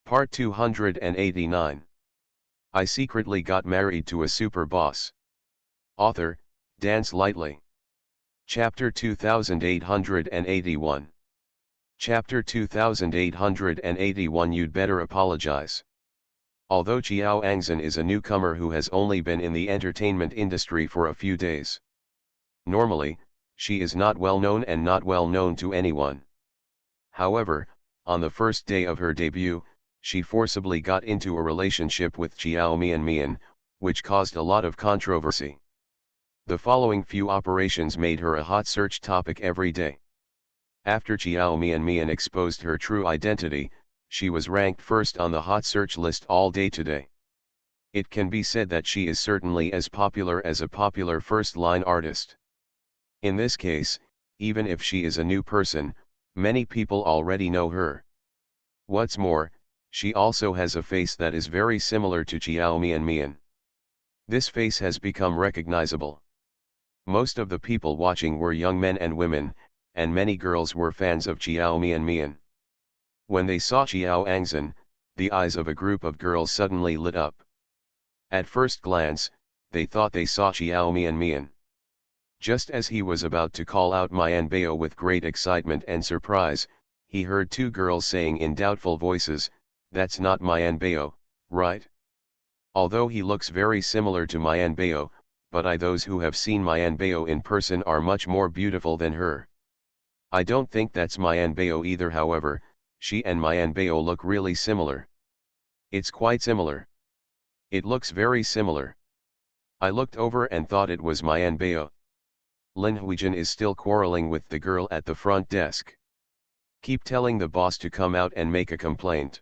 Part 289. I secretly got married to a super boss. Author, Dance Lightly. Chapter 2881. Chapter 2881. You'd better apologize. Although Qiao Angzhen is a newcomer who has only been in the entertainment industry for a few days. Normally, she is not well known and not well known to anyone. However, on the first day of her debut, she forcibly got into a relationship with Qiao Mian, which caused a lot of controversy. The following few operations made her a hot search topic every day. After Qiao Mian exposed her true identity, she was ranked first on the hot search list all day today. It can be said that she is certainly as popular as a popular first-line artist. In this case, even if she is a new person, many people already know her. What's more, she also has a face that is very similar to Qiao Mian. This face has become recognizable. Most of the people watching were young men and women, and many girls were fans of Qiao Mian. When they saw Qiao Angzhen, the eyes of a group of girls suddenly lit up. At first glance, they thought they saw Qiao Mian. Just as he was about to call out Mianbao with great excitement and surprise, he heard two girls saying in doubtful voices, "That's not Mianbao, right?" Although he looks very similar to Mianbao, but those who have seen Mianbao in person are much more beautiful than her. I don't think that's Mianbao either. However, she and Mianbao look really similar. It's quite similar. It looks very similar. I looked over and thought it was Mianbao. Lin Huijin is still quarreling with the girl at the front desk. Keep telling the boss to come out and make a complaint.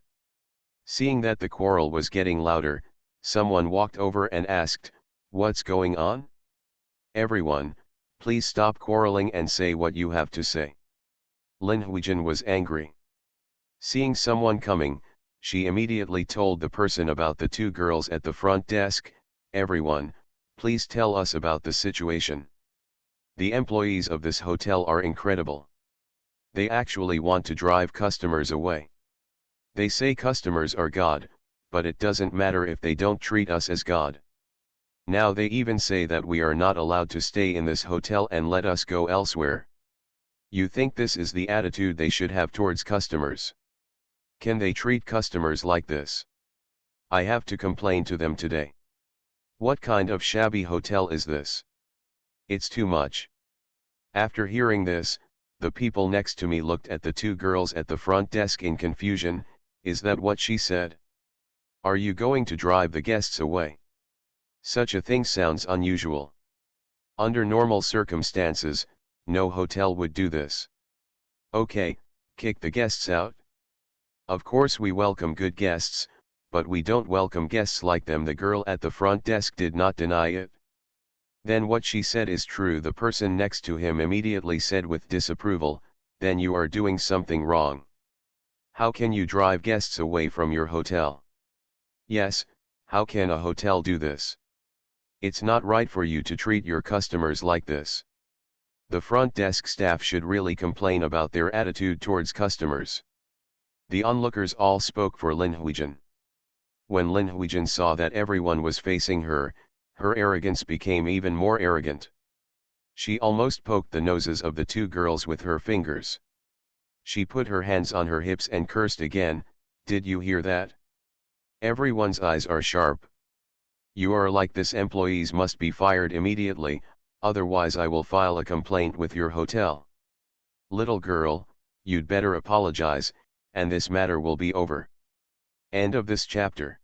Seeing that the quarrel was getting louder, someone walked over and asked, "What's going on? Everyone, please stop quarreling and say what you have to say." Lin Huijin was angry. Seeing someone coming, she immediately told the person about the two girls at the front desk, "Everyone, please tell us about the situation. The employees of this hotel are incredible. They actually want to drive customers away. They say customers are God, but it doesn't matter if they don't treat us as God. Now they even say that we are not allowed to stay in this hotel and let us go elsewhere. You think this is the attitude they should have towards customers? Can they treat customers like this? I have to complain to them today. What kind of shabby hotel is this? It's too much." After hearing this, the people next to me looked at the two girls at the front desk in confusion. Is that what she said? Are you going to drive the guests away? Such a thing sounds unusual. Under normal circumstances, no hotel would do this. Okay, kick the guests out? Of course we welcome good guests, but we don't welcome guests like them. The girl at the front desk did not deny it. Then what she said is true. The person next to him immediately said with disapproval, "Then you are doing something wrong. How can you drive guests away from your hotel? Yes, how can a hotel do this? It's not right for you to treat your customers like this. The front desk staff should really complain about their attitude towards customers." The onlookers all spoke for Lin Huijin. When Lin Huijin saw that everyone was facing her, her arrogance became even more arrogant. She almost poked the noses of the two girls with her fingers. She put her hands on her hips and cursed again. "Did you hear that? Everyone's eyes are sharp. You are like this. Employees must be fired immediately, otherwise I will file a complaint with your hotel. Little girl, you'd better apologize, and this matter will be over." End of this chapter.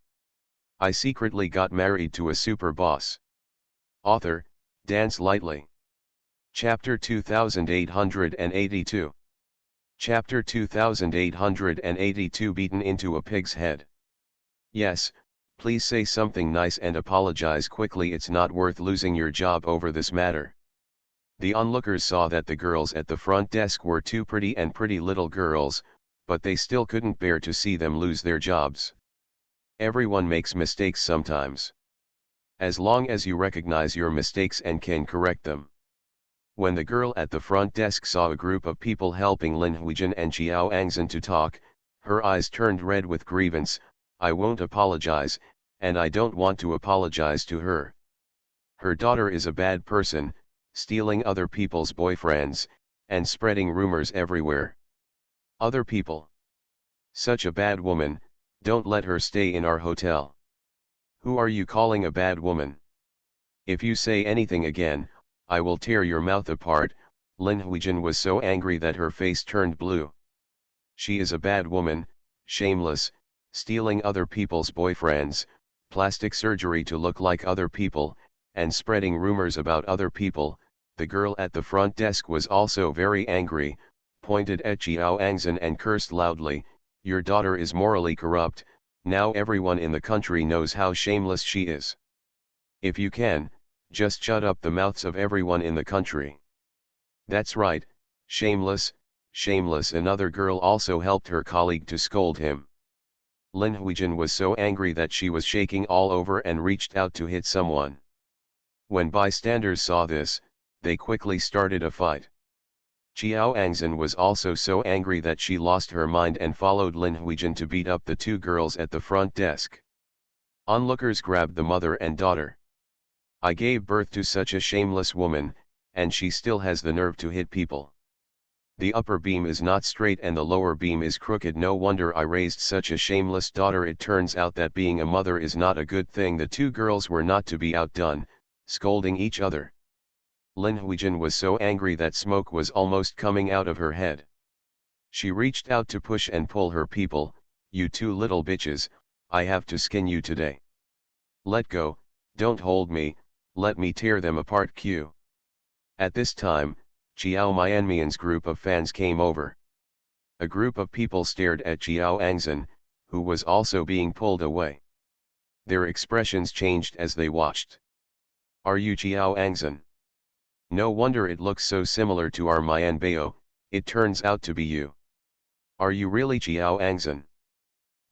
I secretly got married to a super boss. Author, Dance Lightly. Chapter 2882. Chapter 2882. Beaten into a pig's head. Yes, please say something nice and apologize quickly. It's not worth losing your job over this matter. The onlookers saw that the girls at the front desk were two pretty little girls, but they still couldn't bear to see them lose their jobs. Everyone makes mistakes sometimes. As long as you recognize your mistakes and can correct them. When the girl at the front desk saw a group of people helping Lin Huijin and Qiao Angzhen to talk, Her eyes turned red with grievance. I won't apologize, and I don't want to apologize to her. Her daughter is a bad person, stealing other people's boyfriends, and spreading rumors everywhere. Other people. Such a bad woman, don't let her stay in our hotel. Who are you calling a bad woman? If you say anything again, I will tear your mouth apart. Lin Huijin was so angry that her face turned blue. She is a bad woman, shameless, stealing other people's boyfriends, plastic surgery to look like other people, and spreading rumors about other people. The girl at the front desk was also very angry, pointed at Jiao Angzhen and cursed loudly, "Your daughter is morally corrupt, now everyone in the country knows how shameless she is. If you can, just shut up the mouths of everyone in the country." That's right, shameless, shameless. Another girl also helped her colleague to scold him. Lin Huijin was so angry that she was shaking all over and reached out to hit someone. When bystanders saw this, they quickly started a fight. Jiao Angzhen was also so angry that she lost her mind and followed Lin Huijin to beat up the two girls at the front desk. Onlookers grabbed the mother and daughter. "I gave birth to such a shameless woman, and she still has the nerve to hit people. The upper beam is not straight and the lower beam is crooked. No wonder I raised such a shameless daughter." It turns out that being a mother is not a good thing. The two girls were not to be outdone, scolding each other. Lin Huijin was so angry that smoke was almost coming out of her head. She reached out to push and pull her people. "You two little bitches, I have to skin you today. Let go, don't hold me, let me tear them apart." Q. At this time, Jiao Mianmian's group of fans came over. A group of people stared at Jiao Angzhen, who was also being pulled away. Their expressions changed as they watched. "Are you Jiao Angzhen? No wonder it looks so similar to our Mian Bao, it turns out to be you. Are you really Jiao Angzhen?"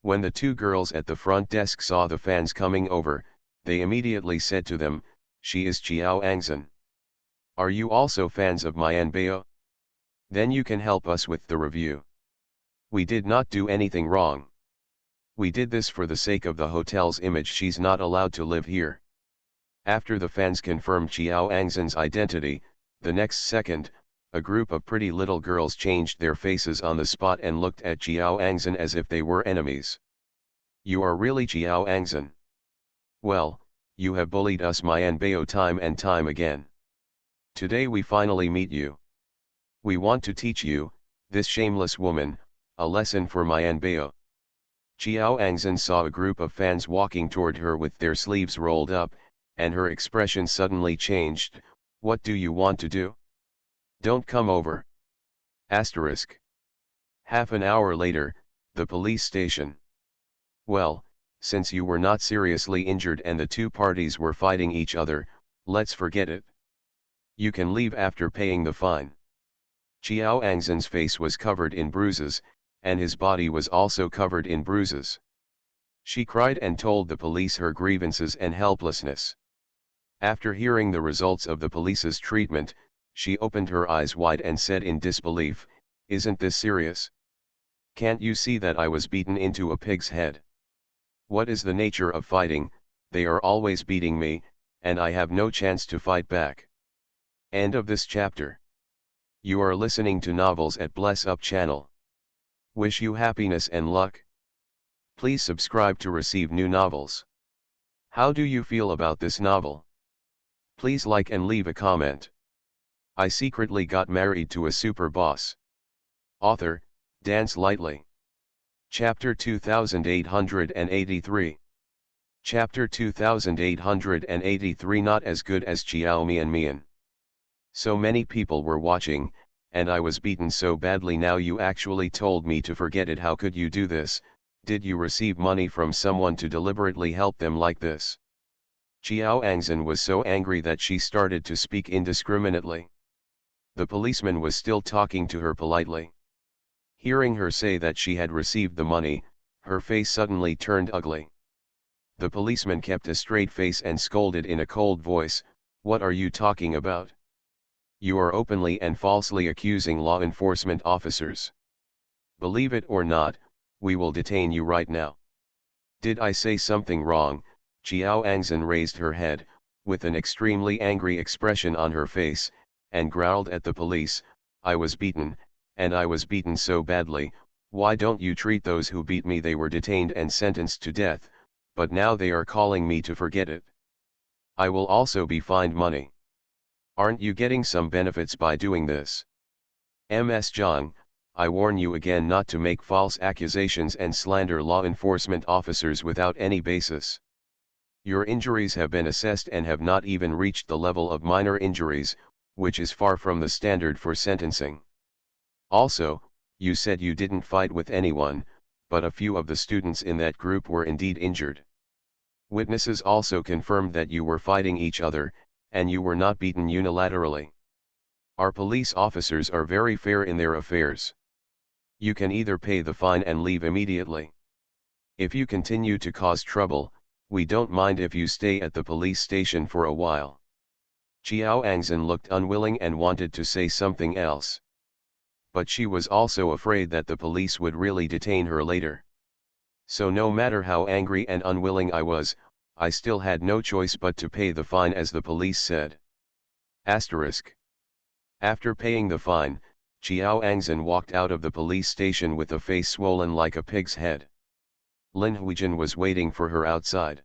When the two girls at the front desk saw the fans coming over, they immediately said to them, "She is Jiao Angzhen. Are you also fans of Mian Bao? Then you can help us with the review. We did not do anything wrong. We did this for the sake of the hotel's image. She's not allowed to live here." After the fans confirmed Jiao Angzhen's identity, the next second, a group of pretty little girls changed their faces on the spot and looked at Jiao Angzhen as if they were enemies. "You are really Jiao Angzhen? Well, you have bullied us Mian Bao time and time again. Today we finally meet you. We want to teach you, this shameless woman, a lesson for Mian Bao." Jiao Angzhen saw a group of fans walking toward her with their sleeves rolled up, and her expression suddenly changed. "What do you want to do? Don't come over." Asterisk. Half an hour later, the police station. "Well, since you were not seriously injured and the two parties were fighting each other, let's forget it. You can leave after paying the fine." Jiao Angzhen's face was covered in bruises, and his body was also covered in bruises. She cried and told the police her grievances and helplessness. After hearing the results of the police's treatment, she opened her eyes wide and said in disbelief, "Isn't this serious? Can't you see that I was beaten into a pig's head? What is the nature of fighting? They are always beating me, and I have no chance to fight back." End of this chapter. You are listening to Novels at Bless Up channel. Wish you happiness and luck. Please subscribe to receive new novels. How do you feel about this novel? Please like and leave a comment. I secretly got married to a super boss. Author, Dance Lightly. Chapter 2883. Chapter 2883. Not as good as Jiao Mian. So many people were watching, and I was beaten so badly. Now you actually told me to forget it. How could you do this? Did you receive money from someone to deliberately help them like this? Jiao Angzhen was so angry that she started to speak indiscriminately. The policeman was still talking to her politely. Hearing her say that she had received the money, her face suddenly turned ugly. The policeman kept a straight face and scolded in a cold voice, "What are you talking about? You are openly and falsely accusing law enforcement officers. Believe it or not, we will detain you right now. Did I say something wrong? Jiao Angzhen raised her head, with an extremely angry expression on her face, and growled at the police, I was beaten, and I was beaten so badly, why don't you treat those who beat me? They were detained and sentenced to death, but now they are calling me to forget it. I will also be fined money. Aren't you getting some benefits by doing this? Ms. Zhang, I warn you again not to make false accusations and slander law enforcement officers without any basis. Your injuries have been assessed and have not even reached the level of minor injuries, which is far from the standard for sentencing. Also, you said you didn't fight with anyone, but a few of the students in that group were indeed injured. Witnesses also confirmed that you were fighting each other, and you were not beaten unilaterally. Our police officers are very fair in their affairs. You can either pay the fine and leave immediately. If you continue to cause trouble, we don't mind if you stay at the police station for a while. Jiao Angzhen looked unwilling and wanted to say something else. But she was also afraid that the police would really detain her later. So no matter how angry and unwilling I was, I still had no choice but to pay the fine, as the police said. Asterisk. After paying the fine, Jiao Angzhen walked out of the police station with a face swollen like a pig's head. Lin Huijin was waiting for her outside.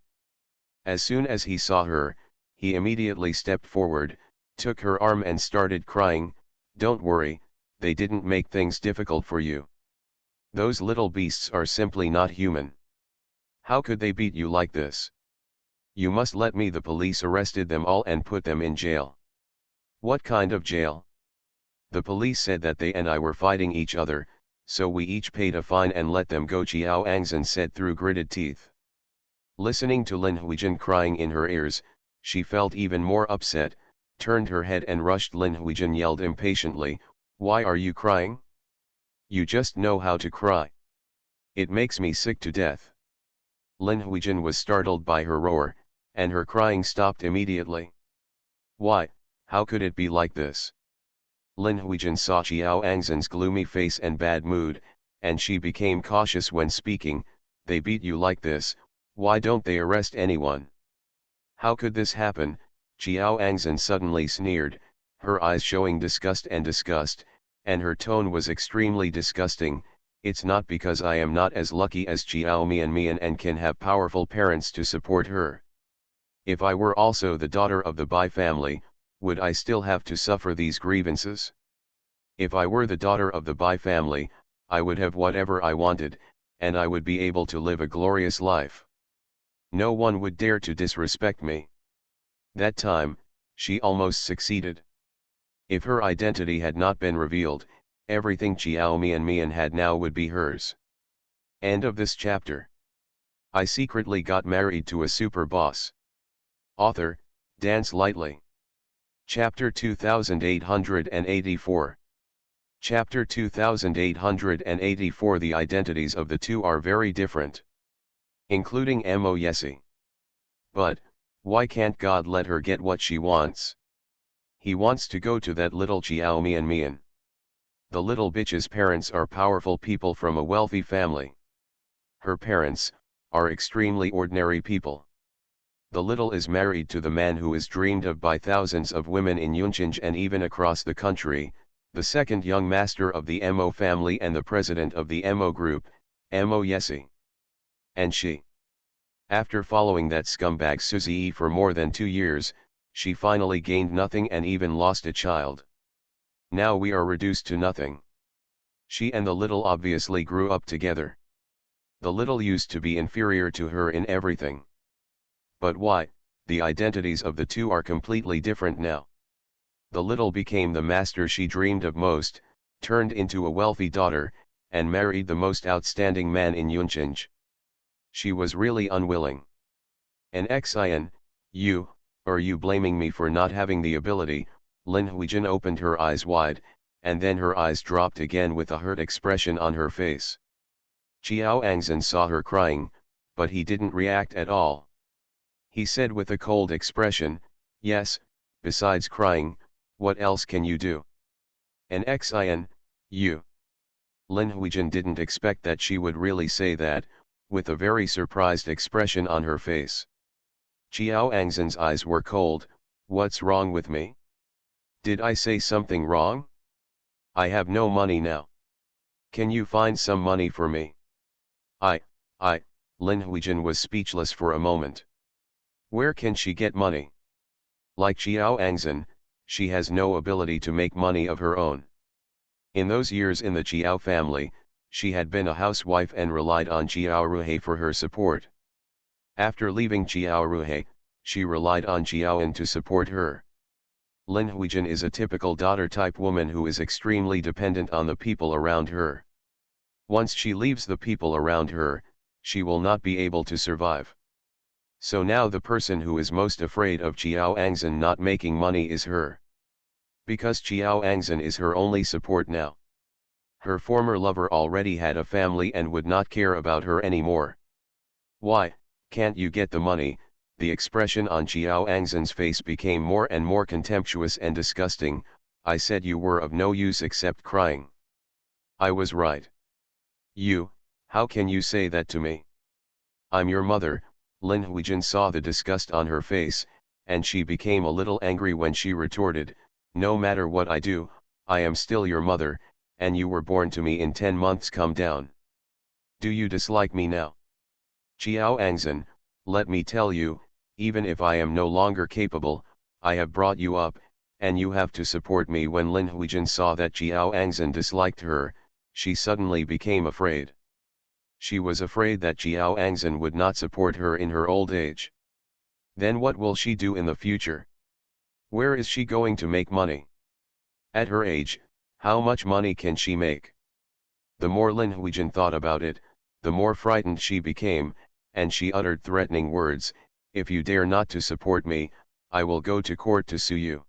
As soon as he saw her, he immediately stepped forward, took her arm and started crying, Don't worry, they didn't make things difficult for you. Those little beasts are simply not human. How could they beat you like this? You must let me. The police arrested them all and put them in jail. What kind of jail? The police said that they and I were fighting each other, so we each paid a fine and let them go, Jiao Angzhen said through gritted teeth. Listening to Lin Huijin crying in her ears, she felt even more upset, turned her head and rushed. Lin Huijin yelled impatiently, Why are you crying? You just know how to cry. It makes me sick to death. Lin Huijin was startled by her roar, and her crying stopped immediately. Why, how could it be like this? Lin Huijin saw Jiao Angzhen's gloomy face and bad mood, and she became cautious when speaking. They beat you like this, why don't they arrest anyone? How could this happen? Jiao Angzhen suddenly sneered, her eyes showing disgust, and her tone was extremely disgusting. It's not because I am not as lucky as Jiao Mian and can have powerful parents to support her. If I were also the daughter of the Bai family, would I still have to suffer these grievances? If I were the daughter of the Bai family, I would have whatever I wanted, and I would be able to live a glorious life. No one would dare to disrespect me. That time, she almost succeeded. If her identity had not been revealed, everything Jiao Mian had now would be hers. End of this chapter. I secretly got married to a super boss. Author, Dance Lightly. Chapter 2884. Chapter 2884. The identities of the two are very different. Including Mo Yesi. But, why can't God let her get what she wants? He wants to go to that little Jiao Mian. The little bitch's parents are powerful people from a wealthy family. Her parents are extremely ordinary people. The little is married to the man who is dreamed of by thousands of women in Yunqing and even across the country, the second young master of the Mo family and the president of the Mo group, Mo Yesi. And she. After following that scumbag Suzy for more than 2 years, she finally gained nothing and even lost a child. Now we are reduced to nothing. She and the little obviously grew up together. The little used to be inferior to her in everything. But why? The identities of the two are completely different now. The little became the master she dreamed of most, turned into a wealthy daughter, and married the most outstanding man in Yunqing. She was really unwilling. And Xin, are you blaming me for not having the ability? Lin Huijin opened her eyes wide, and then her eyes dropped again with a hurt expression on her face. Jiao Angzhen saw her crying, but he didn't react at all. He said with a cold expression, Yes, besides crying, what else can you do? And Xin, Lin Huijin didn't expect that she would really say that, with a very surprised expression on her face. Qiao Angzhen's eyes were cold. What's wrong with me? Did I say something wrong? I have no money now. Can you find some money for me? I, Lin Huijin was speechless for a moment. Where can she get money? Like Qiao Angzhen, she has no ability to make money of her own. In those years in the Qiao family, she had been a housewife and relied on Qiao Ruhe for her support. After leaving Qiao Ruhe, she relied on Qiaoan to support her. Lin Huijin is a typical daughter-type woman who is extremely dependent on the people around her. Once she leaves the people around her, she will not be able to survive. So now the person who is most afraid of Qiao Angzhen not making money is her. Because Qiao Angzhen is her only support now. Her former lover already had a family and would not care about her anymore. Why, can't you get the money? The expression on Qiao Angzhen's face became more and more contemptuous and disgusting. I said you were of no use except crying. I was right. How can you say that to me? I'm your mother. Lin Huijin saw the disgust on her face, and she became a little angry when she retorted, no matter what I do, I am still your mother, and you were born to me in 10 months. Come down. Do you dislike me now? Qiao Angzhen, let me tell you, even if I am no longer capable, I have brought you up, and you have to support me. When Lin Huijin saw that Qiao Angzhen disliked her, she suddenly became afraid. She was afraid that Qiao Angzhen would not support her in her old age. Then what will she do in the future? Where is she going to make money? At her age, how much money can she make? The more Lin Huijin thought about it, the more frightened she became, and she uttered threatening words, if you dare not to support me, I will go to court to sue you.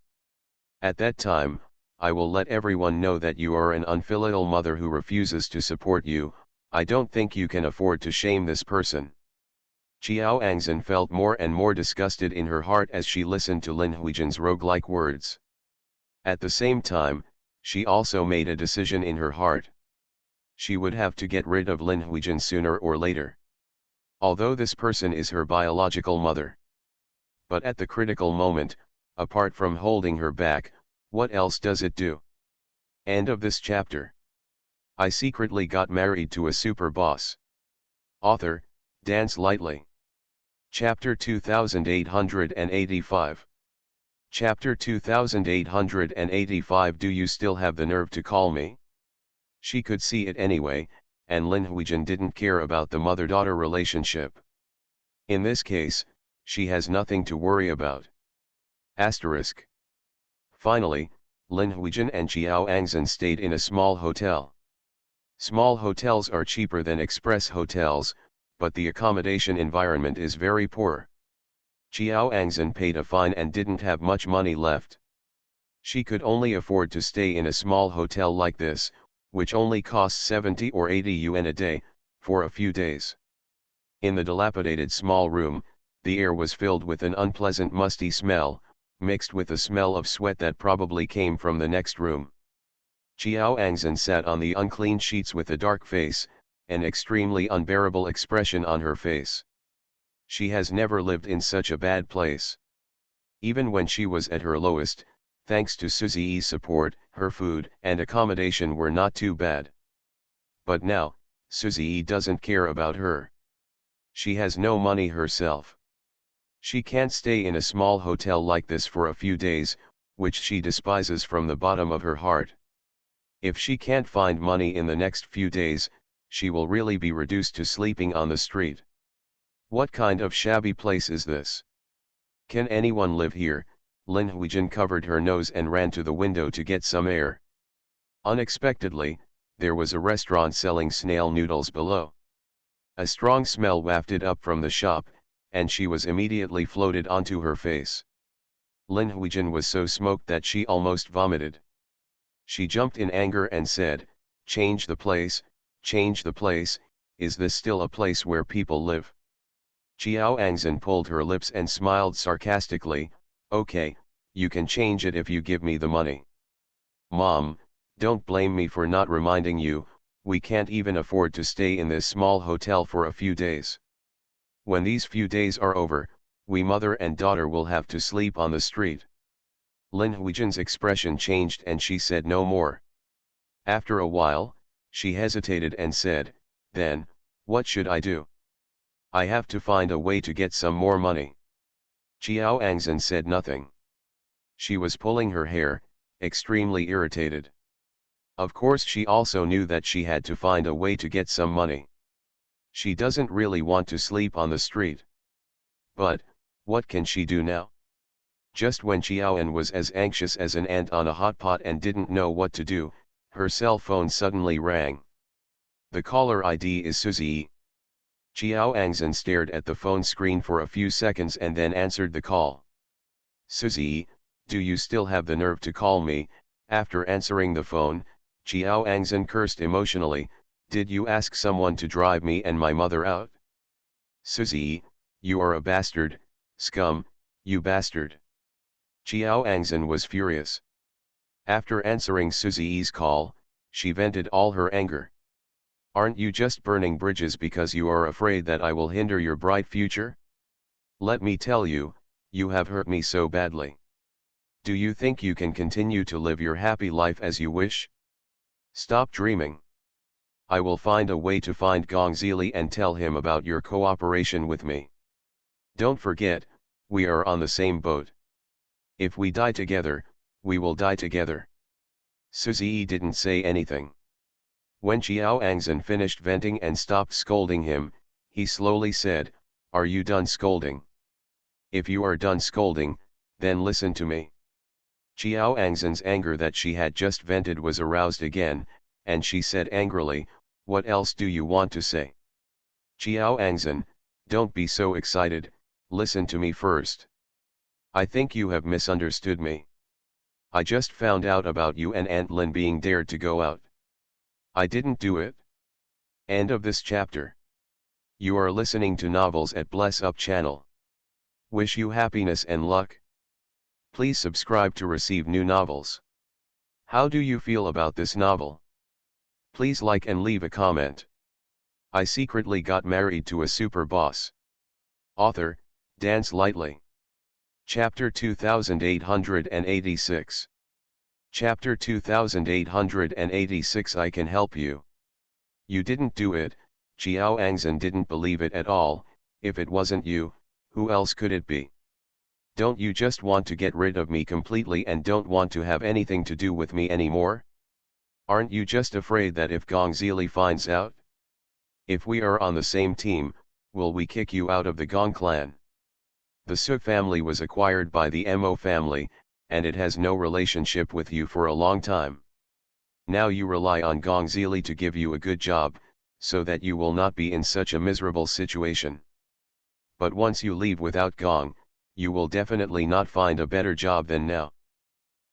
At that time, I will let everyone know that you are an unfilial mother who refuses to support you. I don't think you can afford to shame this person. Qiao Angzhen felt more and more disgusted in her heart as she listened to Lin Huijin's rogue-like words. At the same time, she also made a decision in her heart. She would have to get rid of Lin Huijin sooner or later. Although this person is her biological mother. But at the critical moment, apart from holding her back, what else does it do? End of this chapter. I secretly got married to a super boss. Author, Dance Lightly. Chapter 2885. Chapter 2885. Do you still have the nerve to call me? She could see it anyway, and Lin Huijin didn't care about the mother-daughter relationship. In this case, she has nothing to worry about. Asterisk. Finally, Lin Huijin and Qiao Angzhen stayed in a small hotel. Small hotels are cheaper than express hotels, but the accommodation environment is very poor. Qiao Angzhen paid a fine and didn't have much money left. She could only afford to stay in a small hotel like this, which only costs 70 or 80 yuan a day, for a few days. In the dilapidated small room, the air was filled with an unpleasant musty smell, mixed with a smell of sweat that probably came from the next room. Qiao Angzhen sat on the unclean sheets with a dark face, an extremely unbearable expression on her face. She has never lived in such a bad place. Even when she was at her lowest, thanks to Suzi's support, her food and accommodation were not too bad. But now, Suzi doesn't care about her. She has no money herself. She can't stay in a small hotel like this for a few days, which she despises from the bottom of her heart. If she can't find money in the next few days, she will really be reduced to sleeping on the street. What kind of shabby place is this? Can anyone live here? Lin Huijin covered her nose and ran to the window to get some air. Unexpectedly, there was a restaurant selling snail noodles below. A strong smell wafted up from the shop, and she was immediately floated onto her face. Lin Huijin was so smoked that she almost vomited. She jumped in anger and said, change the place, is this still a place where people live? Qiao Angzhen pulled her lips and smiled sarcastically, okay, you can change it if you give me the money. Mom, don't blame me for not reminding you, we can't even afford to stay in this small hotel for a few days. When these few days are over, we mother and daughter will have to sleep on the street. Lin Huijian's expression changed and she said no more. After a while, she hesitated and said, then, what should I do? I have to find a way to get some more money. Qiao Angzhen said nothing. She was pulling her hair, extremely irritated. Of course she also knew that she had to find a way to get some money. She doesn't really want to sleep on the street. But, what can she do now? Just when Qiaoan was as anxious as an ant on a hot pot and didn't know what to do, her cell phone suddenly rang. The caller ID is Suzy. Qiao Angzhen stared at the phone screen for a few seconds and then answered the call. Suzy, do you still have the nerve to call me? After answering the phone, Qiao Angzhen cursed emotionally, did you ask someone to drive me and my mother out? Suzy, you are a bastard, scum, you bastard. Qiao Angzhen was furious. After answering Suzy's call, she vented all her anger. Aren't you just burning bridges because you are afraid that I will hinder your bright future? Let me tell you, you have hurt me so badly. Do you think you can continue to live your happy life as you wish? Stop dreaming. I will find a way to find Gong Zili and tell him about your cooperation with me. Don't forget, we are on the same boat. If we die together, we will die together. Suzy didn't say anything. When Qiao Angzhen finished venting and stopped scolding him, he slowly said, are you done scolding? If you are done scolding, then listen to me. Qiao Angzhen's anger that she had just vented was aroused again, and she said angrily, what else do you want to say? Qiao Angzhen, don't be so excited, listen to me first. I think you have misunderstood me. I just found out about you and Aunt Lin being dared to go out. I didn't do it. End of this chapter. You are listening to novels at Bless Up channel. Wish you happiness and luck. Please subscribe to receive new novels. How do you feel about this novel? Please like and leave a comment. I secretly got married to a super boss. Author, Dance Lightly. Chapter 2886. Chapter 2886 I can help you. You didn't do it, Qiao Angzhen didn't believe it at all, if it wasn't you, who else could it be? Don't you just want to get rid of me completely and don't want to have anything to do with me anymore? Aren't you just afraid that if Gong Zili finds out? If we are on the same team, will we kick you out of the Gong clan? The Su family was acquired by the Mo family, and it has no relationship with you for a long time. Now you rely on Gong Zili to give you a good job, so that you will not be in such a miserable situation. But once you leave without Gong, you will definitely not find a better job than now.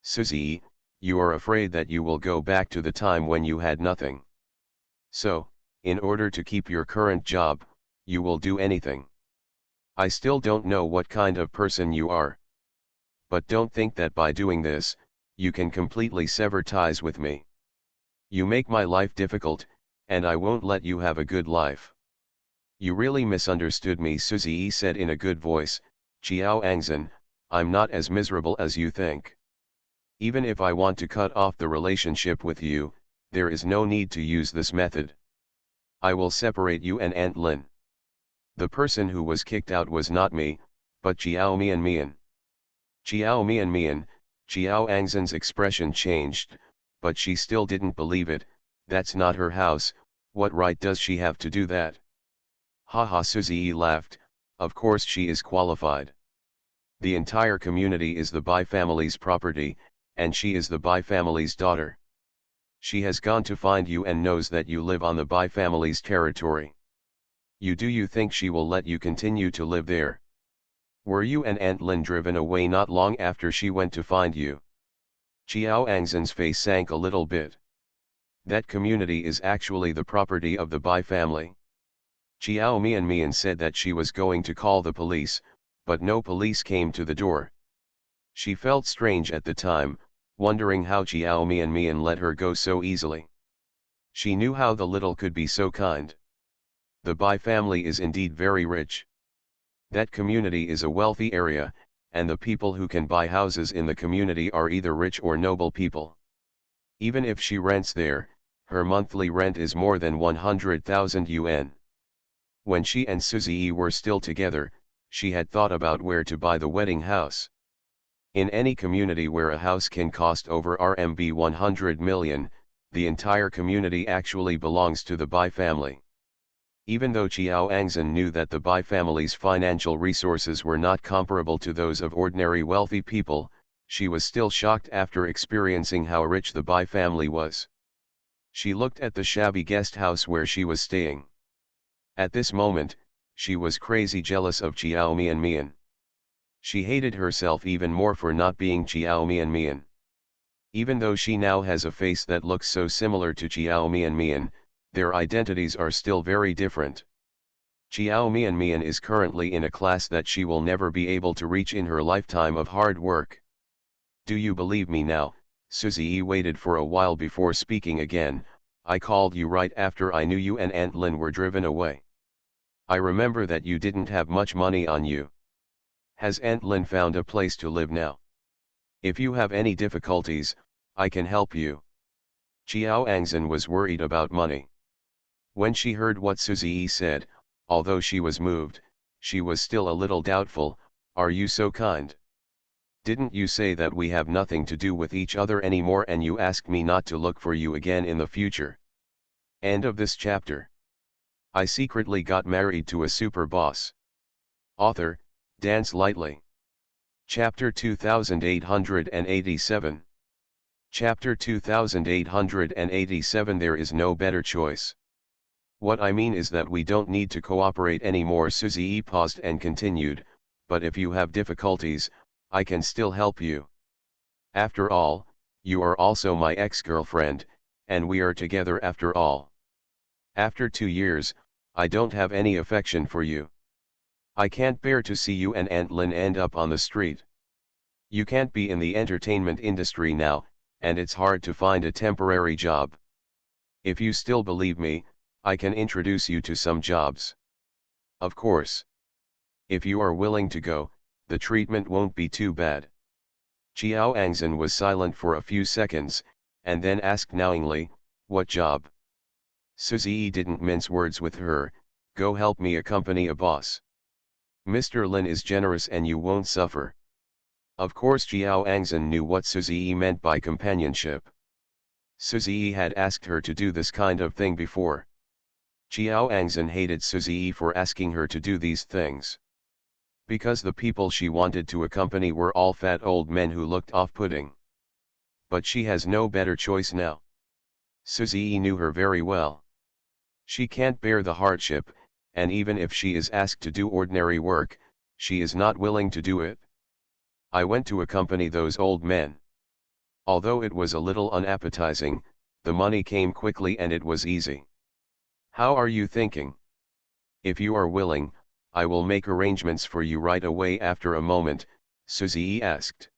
Suzy, you are afraid that you will go back to the time when you had nothing. So, in order to keep your current job, you will do anything. I still don't know what kind of person you are. But don't think that by doing this, you can completely sever ties with me. You make my life difficult, and I won't let you have a good life. You really misunderstood me, Suzy said in a good voice. Qiao Angzhen, I'm not as miserable as you think. Even if I want to cut off the relationship with you, there is no need to use this method. I will separate you and Aunt Lin. The person who was kicked out was not me, but Qiao Mian. Qiao Mian, Qiao Angzhen's expression changed, but she still didn't believe it. That's not her house, what right does she have to do that? Haha, Suzy laughed, of course she is qualified. The entire community is the Bai family's property, and she is the Bai family's daughter. She has gone to find you and knows that you live on the Bai family's territory. Do you think she will let you continue to live there? Were you and Aunt Lin driven away not long after she went to find you? Qiao Angzhen's face sank a little bit. That community is actually the property of the Bai family. Qiao Mian said that she was going to call the police, but no police came to the door. She felt strange at the time, wondering how Qiao Mian let her go so easily. She knew how the little could be so kind. The Bai family is indeed very rich. That community is a wealthy area, and the people who can buy houses in the community are either rich or noble people. Even if she rents there, her monthly rent is more than 100,000 yuan. When she and Suzy were still together, she had thought about where to buy the wedding house. In any community where a house can cost over RMB 100 million, the entire community actually belongs to the Bai family. Even though Qiao Angzhen knew that the Bai family's financial resources were not comparable to those of ordinary wealthy people, she was still shocked after experiencing how rich the Bai family was. She looked at the shabby guest house where she was staying. At this moment, she was crazy jealous of Qiao Mian. She hated herself even more for not being Qiao Mian. Even though she now has a face that looks so similar to Qiao Mian, their identities are still very different. Qiao Mian is currently in a class that she will never be able to reach in her lifetime of hard work. Do you believe me now? Suzy waited for a while before speaking again. I called you right after I knew you and Aunt Lin were driven away. I remember that you didn't have much money on you. Has Aunt Lin found a place to live now? If you have any difficulties, I can help you. Qiao Angzhen was worried about money. When she heard what Suzy said, although she was moved, she was still a little doubtful. Are you so kind? Didn't you say that we have nothing to do with each other anymore and you asked me not to look for you again in the future? End of this chapter. I secretly got married to a super boss. Author, Dance Lightly. Chapter 2887. Chapter 2887. There is no better choice. What I mean is that we don't need to cooperate anymore. Suzy paused and continued, but if you have difficulties, I can still help you. After all, you are also my ex-girlfriend, and we are together after all. After 2 years, I don't have any affection for you. I can't bear to see you and Aunt Lin end up on the street. You can't be in the entertainment industry now, and it's hard to find a temporary job. If you still believe me, I can introduce you to some jobs. Of course. If you are willing to go, the treatment won't be too bad. Qiao Angzhen was silent for a few seconds, and then asked knowingly, what job? Suzy didn't mince words with her. Go help me accompany a boss. Mr. Lin is generous and you won't suffer. Of course Qiao Angzhen knew what Suzy meant by companionship. Suzy had asked her to do this kind of thing before. Qiao Angzhen hated Suzy for asking her to do these things. Because the people she wanted to accompany were all fat old men who looked off-putting. But she has no better choice now. Suzy knew her very well. She can't bear the hardship, and even if she is asked to do ordinary work, she is not willing to do it. I went to accompany those old men. Although it was a little unappetizing, the money came quickly and it was easy. How are you thinking? If you are willing, I will make arrangements for you right away. After a moment, Suzy asked.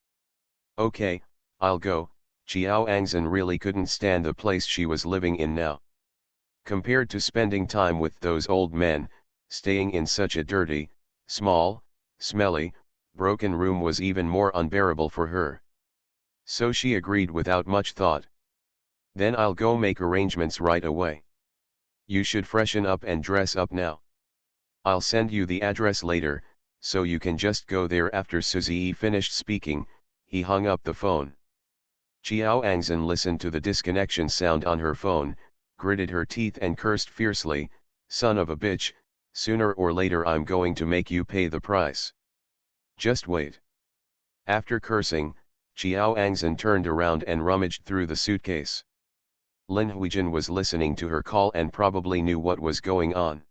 Okay, I'll go. Qiao Angzhen really couldn't stand the place she was living in now. Compared to spending time with those old men, staying in such a dirty, small, smelly, broken room was even more unbearable for her. So she agreed without much thought. Then I'll go make arrangements right away. You should freshen up and dress up now. I'll send you the address later, so you can just go there. After Suzy finished speaking, he hung up the phone. Qiao Angzhen listened to the disconnection sound on her phone, gritted her teeth and cursed fiercely, son of a bitch, sooner or later I'm going to make you pay the price. Just wait. After cursing, Qiao Angzhen turned around and rummaged through the suitcase. Lin Huijin was listening to her call and probably knew what was going on.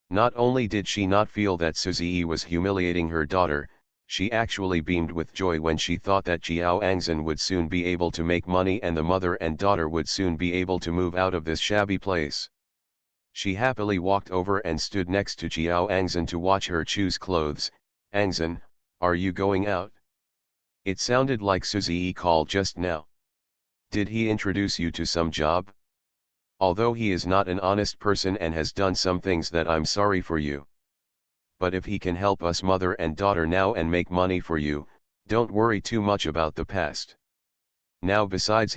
Not only did she not feel that Suzy was humiliating her daughter, she actually beamed with joy when she thought that Qiao Angzhen would soon be able to make money and the mother and daughter would soon be able to move out of this shabby place. She happily walked over and stood next to Qiao Angzhen to watch her choose clothes. Angzhen, are you going out? It sounded like Suzy called just now. Did he introduce you to some job? Although he is not an honest person and has done some things that I'm sorry for you. But if he can help us mother and daughter now and make money for you, don't worry too much about the past. Now besides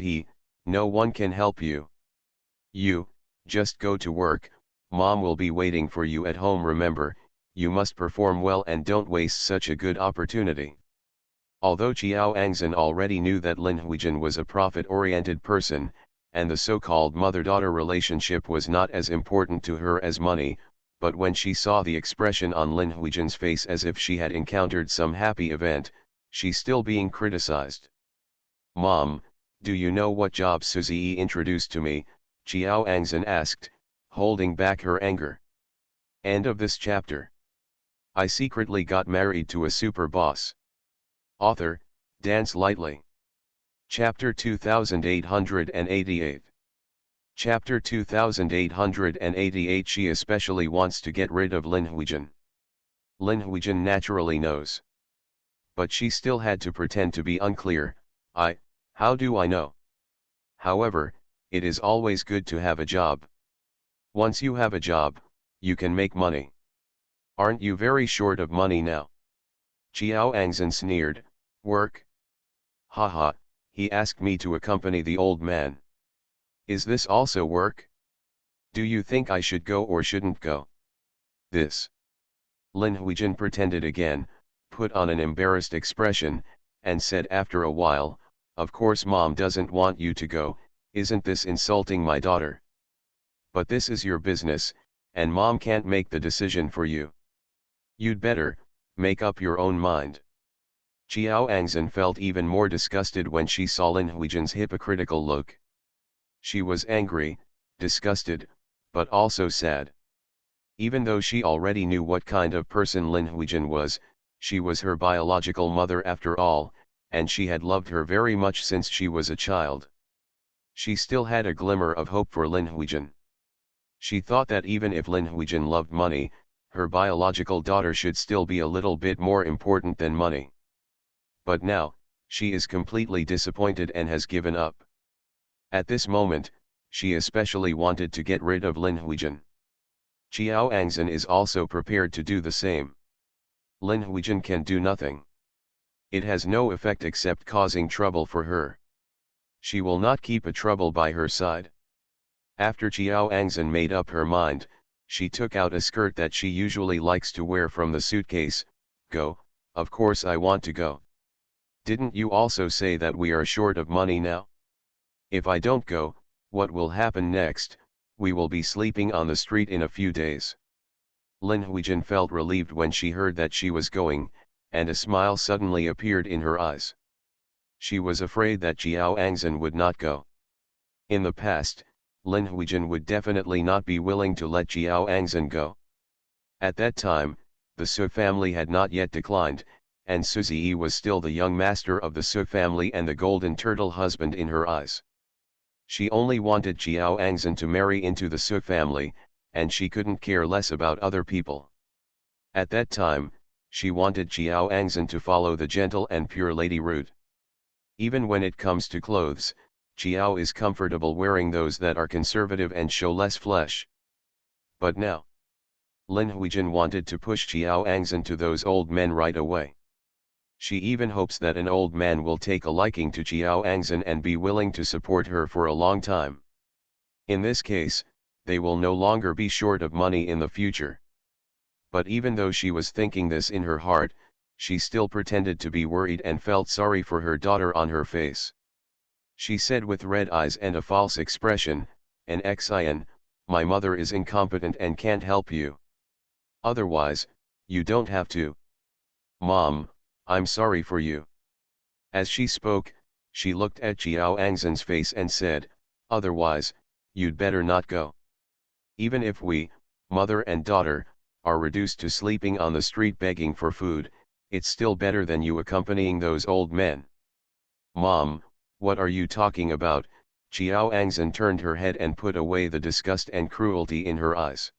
no one can help you. You, just go to work, mom will be waiting for you at home. Remember, you must perform well and don't waste such a good opportunity. Although Chiao Angzan already knew that Lin Huijin was a profit-oriented person, and the so-called mother-daughter relationship was not as important to her as money, but when she saw the expression on Lin Huijin's face as if she had encountered some happy event, she still being criticized. Mom, do you know what job Suzy introduced to me? Chiao Angzan asked, holding back her anger. End of this chapter. I secretly got married to a super boss. Author, Dance Lightly. Chapter 2888. Chapter 2888. She especially wants to get rid of Lin Huijin. Lin Huijin naturally knows. But she still had to pretend to be unclear. How do I know? However, it is always good to have a job. Once you have a job, you can make money. Aren't you very short of money now? Chiao Angzan sneered. Work? Haha, he asked me to accompany the old man. Is this also work? Do you think I should go or shouldn't go? This. Lin Huijin pretended again, put on an embarrassed expression, and said after a while, of course mom doesn't want you to go, isn't this insulting my daughter? But this is your business, and mom can't make the decision for you. You'd better, make up your own mind. Chiao Angzan felt even more disgusted when she saw Lin Huijin's hypocritical look. She was angry, disgusted, but also sad. Even though she already knew what kind of person Lin Huijin was, she was her biological mother after all, and she had loved her very much since she was a child. She still had a glimmer of hope for Lin Huijin. She thought that even if Lin Huijin loved money, her biological daughter should still be a little bit more important than money. But now, she is completely disappointed and has given up. At this moment, she especially wanted to get rid of Lin Huijin. Chiao Angzan is also prepared to do the same. Lin Huijin can do nothing. It has no effect except causing trouble for her. She will not keep a trouble by her side. After Chiao Angzan made up her mind, she took out a skirt that she usually likes to wear from the suitcase. Go, of course I want to go. Didn't you also say that we are short of money now? If I don't go, what will happen next? We will be sleeping on the street in a few days. Lin Huijin felt relieved when she heard that she was going, and a smile suddenly appeared in her eyes. She was afraid that Chiao Angzan would not go. In the past, Lin Huijin would definitely not be willing to let Chiao Angzan go. At that time, the Su family had not yet declined, and Suzy was still the young master of the Su family and the golden turtle husband in her eyes. She only wanted Chiao Angzan to marry into the Su family, and she couldn't care less about other people. At that time, she wanted Chiao Angzan to follow the gentle and pure lady route. Even when it comes to clothes, Chiao is comfortable wearing those that are conservative and show less flesh. But now, Lin Huijin wanted to push Chiao Angzan to those old men right away. She even hopes that an old man will take a liking to Chiao Angzan and be willing to support her for a long time. In this case, they will no longer be short of money in the future. But even though she was thinking this in her heart, she still pretended to be worried and felt sorry for her daughter on her face. She said with red eyes and a false expression, "An xin, my mother is incompetent and can't help you. Otherwise, you don't have to. Mom, I'm sorry for you." As she spoke, she looked at Chiao Angzan's face and said, "Otherwise, you'd better not go. Even if we, mother and daughter, are reduced to sleeping on the street begging for food, it's still better than you accompanying those old men." "Mom, what are you talking about?" Chiao Angzan turned her head and put away the disgust and cruelty in her eyes.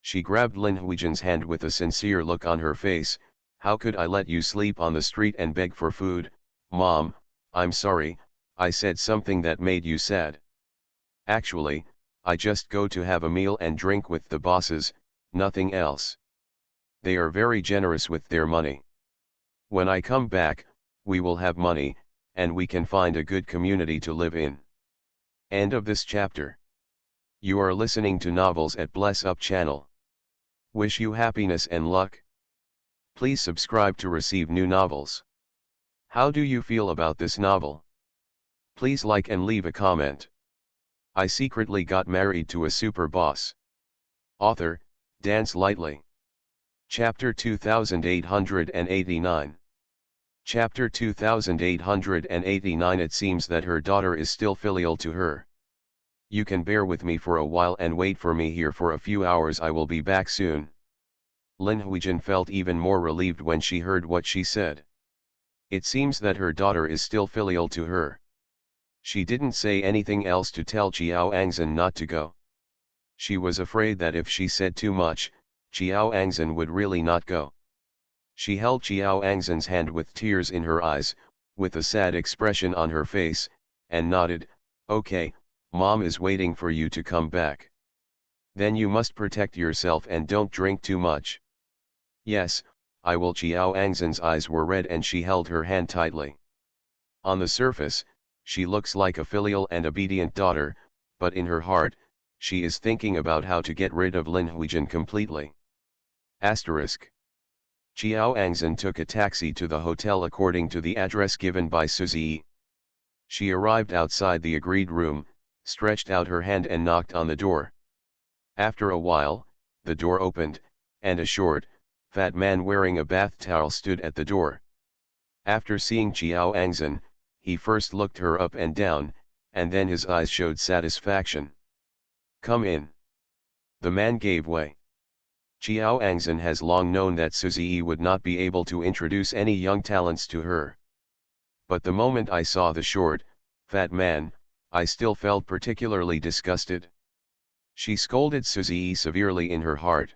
She grabbed Lin Huijin's hand with a sincere look on her face. "How could I let you sleep on the street and beg for food? Mom, I'm sorry, I said something that made you sad. Actually, I just go to have a meal and drink with the bosses, nothing else. They are very generous with their money. When I come back, we will have money, and we can find a good community to live in. End of this chapter. You are listening to Novels at Bless Up channel. Wish you happiness and luck. Please subscribe to receive new novels. How do you feel about this novel? Please like and leave a comment. I secretly got married to a super boss. Author, Dance Lightly. Chapter 2889. Chapter 2889. It seems that her daughter is still filial to her. You can bear with me for a while and wait for me here for a few hours. I will be back soon. Lin Huijin felt even more relieved when she heard what she said. It seems that her daughter is still filial to her. She didn't say anything else to tell Qiao Angzhen not to go. She was afraid that if she said too much, Qiao Angzhen would really not go. She held Qiao Angzhen's hand with tears in her eyes, with a sad expression on her face, and nodded, "Okay, Mom is waiting for you to come back. Then you must protect yourself and don't drink too much." "Yes, I will." Qiao Angzhen's eyes were red and she held her hand tightly. On the surface, she looks like a filial and obedient daughter, but in her heart, she is thinking about how to get rid of Lin Huijin completely. Asterisk. Qiao Angzhen took a taxi to the hotel according to the address given by Suzy. She arrived outside the agreed room, stretched out her hand and knocked on the door. After a while, the door opened, and a short, fat man wearing a bath towel stood at the door. After seeing Qiao Angzhen, he first looked her up and down, and then his eyes showed satisfaction. "Come in." The man gave way. Qiao Angzhen has long known that Suzy would not be able to introduce any young talents to her. But the moment I saw the short, fat man, I still felt particularly disgusted. She scolded Suzy severely in her heart.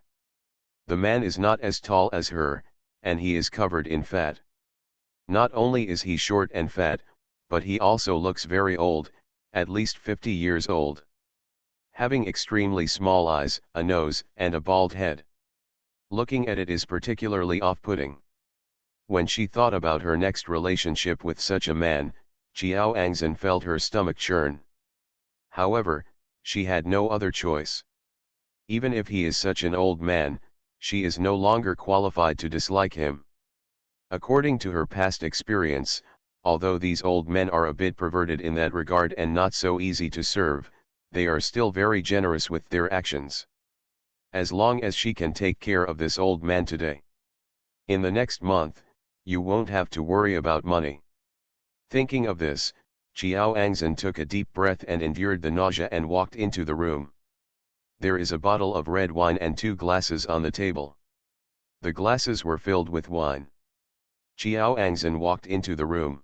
The man is not as tall as her, and he is covered in fat. Not only is he short and fat, but he also looks very old, at least 50 years old. Having extremely small eyes, a nose, and a bald head. Looking at it is particularly off-putting. When she thought about her next relationship with such a man, Qiao Angzhen felt her stomach churn. However, she had no other choice. Even if he is such an old man, she is no longer qualified to dislike him. According to her past experience, although these old men are a bit perverted in that regard and not so easy to serve, they are still very generous with their actions. As long as she can take care of this old man today, in the next month, you won't have to worry about money. Thinking of this, Qiao Angzhen took a deep breath and endured the nausea and walked into the room. There is a bottle of red wine and 2 glasses on the table. The glasses were filled with wine. Qiao Angzhen walked into the room.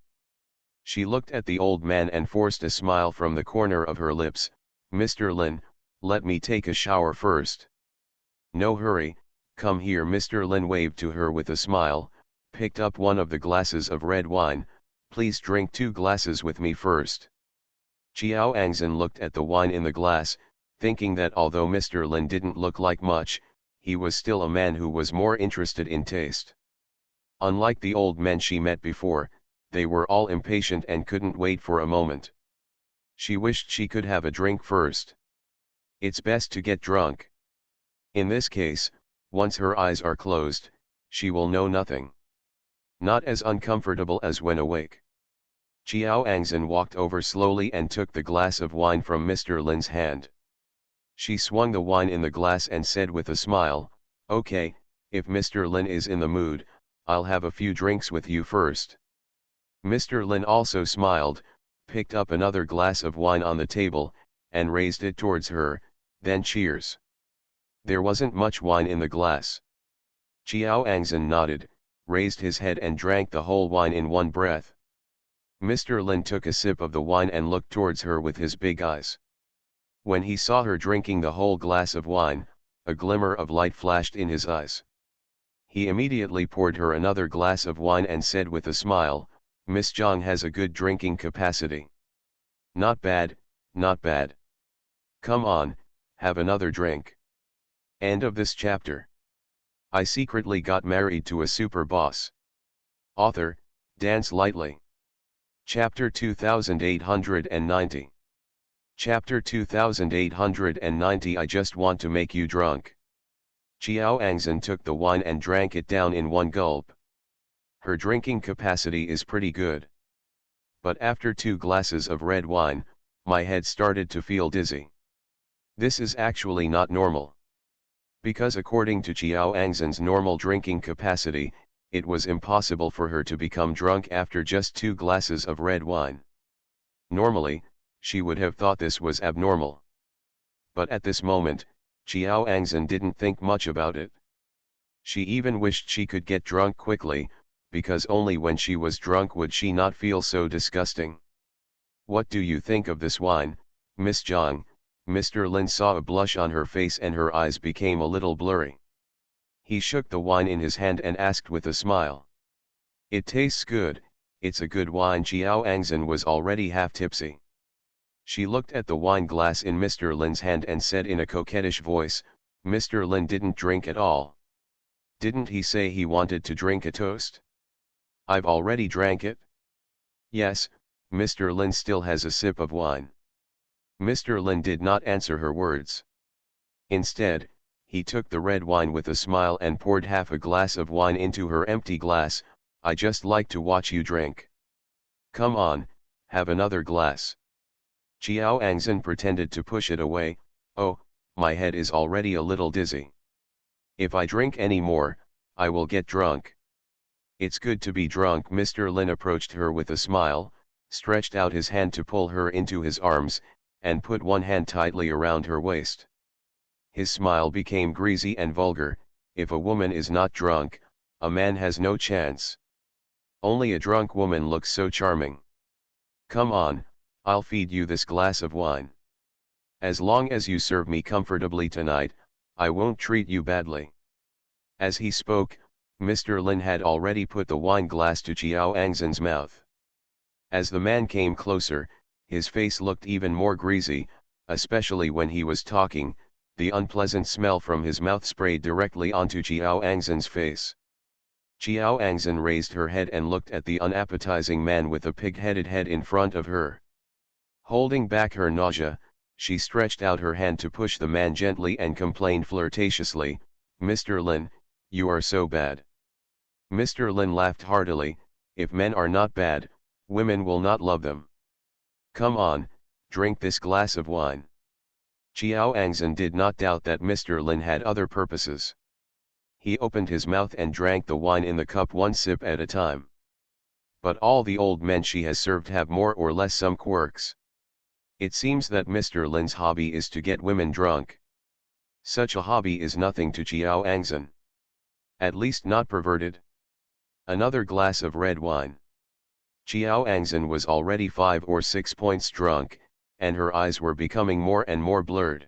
She looked at the old man and forced a smile from the corner of her lips. "Mr. Lin, let me take a shower first." "No hurry, come here." Mr. Lin waved to her with a smile, picked up one of the glasses of red wine. "Please drink 2 glasses with me first." Qiao Angzhen looked at the wine in the glass, thinking that although Mr. Lin didn't look like much, he was still a man who was more interested in taste. Unlike the old men she met before, they were all impatient and couldn't wait for a moment. She wished she could have a drink first. It's best to get drunk. In this case, once her eyes are closed, she will know nothing. Not as uncomfortable as when awake. Qiao Angzhen walked over slowly and took the glass of wine from Mr. Lin's hand. She swung the wine in the glass and said with a smile, "Okay, if Mr. Lin is in the mood, I'll have a few drinks with you first." Mr. Lin also smiled, picked up another glass of wine on the table, and raised it towards her. Then cheers. There wasn't much wine in the glass. Qiao Angzhen nodded, raised his head and drank the whole wine in one breath. Mr. Lin took a sip of the wine and looked towards her with his big eyes. When he saw her drinking the whole glass of wine, a glimmer of light flashed in his eyes. He immediately poured her another glass of wine and said with a smile, "Miss Zhang has a good drinking capacity." "Not bad, not bad." Come on, have another drink. End of this chapter. I secretly got married to a super boss. Author, Dance Lightly. Chapter 2890. Chapter 2890. I just want to make you drunk. Qiao Angzhen took the wine and drank it down in one gulp. Her drinking capacity is pretty good. But after 2 glasses of red wine, my head started to feel dizzy. This is actually not normal. Because according to Qiao Angzhen's normal drinking capacity, it was impossible for her to become drunk after just 2 glasses of red wine. Normally, she would have thought this was abnormal. But at this moment, Qiao Angzhen didn't think much about it. She even wished she could get drunk quickly, because only when she was drunk would she not feel so disgusting. What do you think of this wine, Miss Zhang? Mr. Lin saw a blush on her face and her eyes became a little blurry. He shook the wine in his hand and asked with a smile. It tastes good, it's a good wine. Qiao Angzhen was already half tipsy. She looked at the wine glass in Mr. Lin's hand and said in a coquettish voice, Mr. Lin didn't drink at all. Didn't he say he wanted to drink a toast? I've already drank it. Yes, Mr. Lin still has a sip of wine. Mr. Lin did not answer her words. Instead, he took the red wine with a smile and poured half a glass of wine into her empty glass. I just like to watch you drink. Come on, have another glass. Qiao Angzhen pretended to push it away. Oh, my head is already a little dizzy. If I drink any more, I will get drunk. It's good to be drunk. Mr. Lin approached her with a smile, stretched out his hand to pull her into his arms, and put one hand tightly around her waist. His smile became greasy and vulgar. If a woman is not drunk, a man has no chance. Only a drunk woman looks so charming. Come on, I'll feed you this glass of wine. As long as you serve me comfortably tonight, I won't treat you badly. As he spoke, Mr. Lin had already put the wine glass to Qiao Angzhen's mouth. As the man came closer, his face looked even more greasy, especially when he was talking. The unpleasant smell from his mouth sprayed directly onto Qiao Angzhen's face. Qiao Angzhen raised her head and looked at the unappetizing man with a pig-headed head in front of her. Holding back her nausea, she stretched out her hand to push the man gently and complained flirtatiously, Mr. Lin, you are so bad. Mr. Lin laughed heartily, if men are not bad, women will not love them. Come on, drink this glass of wine. Qiao Angzhen did not doubt that Mr. Lin had other purposes. He opened his mouth and drank the wine in the cup one sip at a time. But all the old men she has served have more or less some quirks. It seems that Mr. Lin's hobby is to get women drunk. Such a hobby is nothing to Qiao Angzhen. At least not perverted. Another glass of red wine. Qiao Angzhen was already 5 or 6 points drunk, and her eyes were becoming more and more blurred.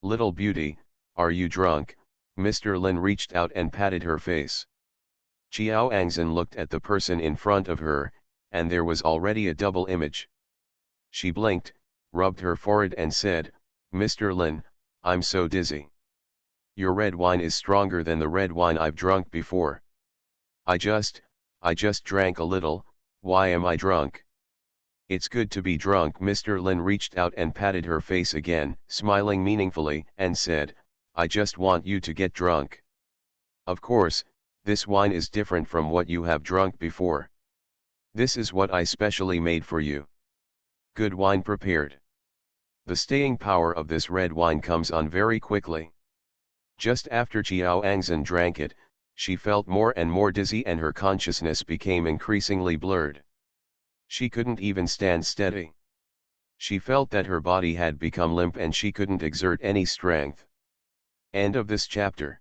Little beauty, are you drunk? Mr. Lin reached out and patted her face. Qiao Angzhen looked at the person in front of her, and there was already a double image. She blinked, rubbed her forehead and said, Mr. Lin, I'm so dizzy. Your red wine is stronger than the red wine I've drunk before. I just drank a little, why am I drunk? It's good to be drunk. Mr. Lin reached out and patted her face again, smiling meaningfully, and said, I just want you to get drunk. Of course, this wine is different from what you have drunk before. This is what I specially made for you. Good wine prepared. The staying power of this red wine comes on very quickly. Just after Qiao Angzhen drank it, she felt more and more dizzy and her consciousness became increasingly blurred. She couldn't even stand steady. She felt that her body had become limp and she couldn't exert any strength. End of this chapter.